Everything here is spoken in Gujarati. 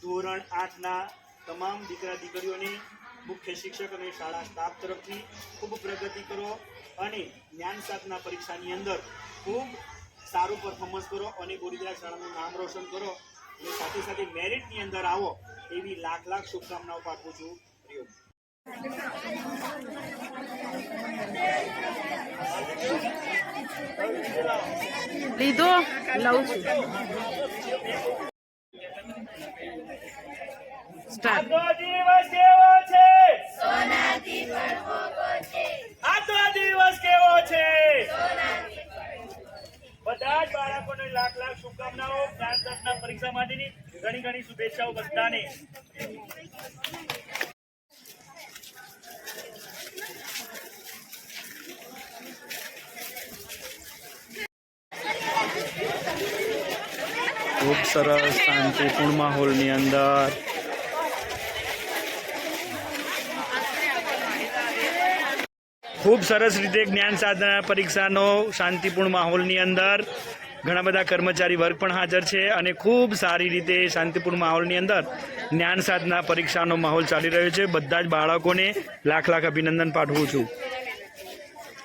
ધોરણ 8ના તમામ દીકરા દીકરીઓની મુખ્ય શિક્ષક અને શાળા સ્ટાફ તરફથી ખૂબ પ્રગતિ કરો અને જ્ઞાન સાધના પરીક્ષાની અંદર ખૂબ સારું પરફોર્મન્સ કરો અને બોરીદરા શાળાનું નામ રોશન કરો અને સાથે સાથે મેરિટની અંદર આવો એવી લાખ લાખ શુભકામનાઓ પાઠવું છું. લીધો લઉં છું. આજનો દિવસ કેવો છે? આજનો દિવસ કેવો છે? બધા જ બાળકોને લાખ લાખ શુભકામનાઓ. જ્ઞાન સાધના પરીક્ષા માટેની ઘણી ઘણી શુભેચ્છાઓ બધાને. ખૂબ સરસ શાંતિપૂર્ણ માહોલની અંદર ખૂબ સરસ રીતે જ્ઞાન સાધના પરીક્ષાનો શાંતિપૂર્ણ માહોલની અંદર ઘણા બધા કર્મચારી વર્ગ પણ હાજર છે અને ખૂબ સારી રીતે શાંતિપૂર્ણ માહોલની અંદર જ્ઞાન સાધના પરીક્ષાનો માહોલ ચાલી રહ્યો છે. બધા જ બાળકોને લાખ લાખ અભિનંદન પાઠવું છું.